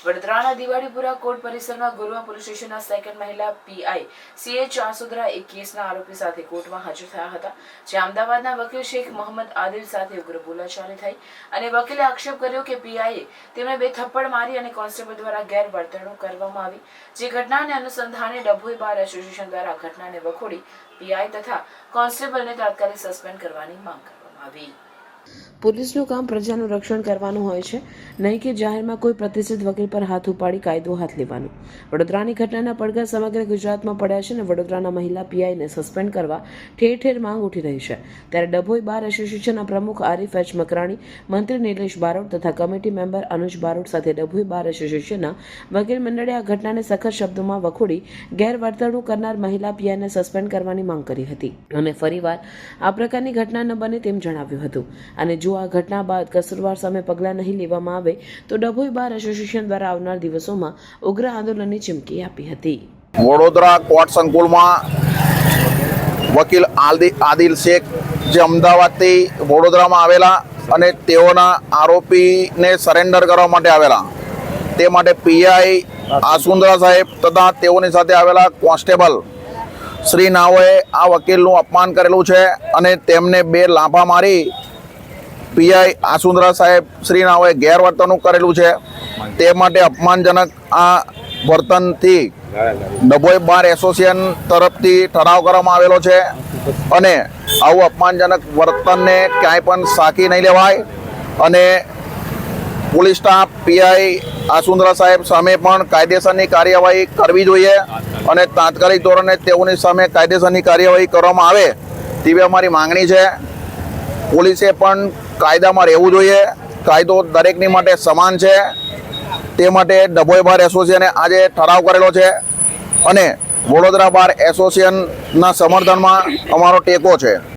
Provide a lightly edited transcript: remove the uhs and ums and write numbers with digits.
વડોદરાના દિવાળીપુરા કોર્ટ પરિસરમાં ગુરુવા પોલીસ સ્ટેશનના સેકન્ડ મહિલા પીઆઈ CH ચાંસોદરા એક કેસના આરોપી સાથે કોર્ટમાં હાજર થયા હતા, જે અમદાવાદના વકીલ શેખ મોહમ્મદ આદિલ સાથે ઉગ્ર બોલાચાલી થઈ અને વકીલે આક્ષેપ કર્યો કે પીઆઈએ તેમને 2 થપ્પડ મારી અને કોન્સ્ટેબલ દ્વારા ગેરવર્તણૂક કરવામાં આવી, જે ઘટનાને અનુસંધાને ડભોઈ બાર એસોસિએશન દ્વારા ઘટનાને વખોડી પીઆઈ તથા કોન્સ્ટેબલને તાત્કાલિક સસ્પેન્ડ કરવાની માંગ કરવામાં આવી। પોલીસનું કામ પ્રજાનું રક્ષણ કરવાનું હોય છે, નહીં કે જાહેરમાં કોઈ પ્રતિષ્ઠિત વકીલ પર હાથ ઉપાડી કાયદો હાથ લેવાનું। વડોદરાની ઘટનાના પડઘા સમગ્ર ગુજરાતમાં પડ્યા છે અને વડોદરાના મહિલા પીઆઈને સસ્પેન્ડ કરવા ઠેર ઠેર માંગ ઉઠી રહી છે। ત્યારે ડભોઈ બાર એસોસિએશનના પ્રમુખ આરિફ એચ મકરાણી, મંત્રી નિલેશ બારોટ તથા કમિટી મેમ્બર અનુજ બારોટ સાથે ડભોઈ બાર એસોસિએશનના વકીલ મંડળે આ ઘટનાને સખત શબ્દોમાં વખોડી ગેરવર્તણૂક કરનાર મહિલા પીઆઈને સસ્પેન્ડ કરવાની માંગ કરી હતી અને ફરીવાર આ પ્રકારની ઘટના ન બને તેમ જણાવ્યું હતું। અને જો આ ઘટના બાદ કસૂરવાર સામે પગલાં નહીં લેવામાં આવે તો ડભોઈ બાર એસોસિએશન દ્વારા આવનાર દિવસોમાં ઉગ્ર આંદોલનની ચીમકી આપી હતી। વડોદરા કોર્ટ સંકુલમાં વકીલ આદિલ શેખ જે અમદાવાદથી વડોદરામાં આવેલા અને તેઓના આરોપીને સરેન્ડર કરવા માટે આવેલા, તે માટે પીઆઈ આસુંદરા સાહેબ તથા તેઓની સાથે આવેલા કોન્સ્ટેબલ શ્રી નાઓએ આ વકીલનું અપમાન કરેલું છે અને તેમને 2 લાફા મારી પીઆઈ આસુંદરા સાહેબ શ્રી નાઓએ ગેરવર્તણૂક કરેલું છે। તે માટે અપમાનજનક આ વર્તનથી ડભોઈ બાર એસોસિએશન તરફથી ઠરાવ કરવામાં આવેલો છે અને આવું અપમાનજનક વર્તનને ક્યાંય પણ સાખી નહીં લેવાય અને પોલીસ સ્ટાફ પીઆઈ આસુંદરા સાહેબ સામે પણ કાયદેસરની કાર્યવાહી કરવી જોઈએ અને તાત્કાલિક ધોરણે તેઓની સામે કાયદેસરની કાર્યવાહી કરવામાં આવે તેવી અમારી માંગણી છે। પોલીસે પણ કાયદામાં રહેવું જોઈએ, કાયદો દરેકની માટે સમાન છે, તે માટે ડભોઈ બાર એસોસિએશને આજે ઠરાવ કરેલો છે અને વડોદરા બાર એસોસિએશનના સમર્થનમાં અમારો ટેકો છે।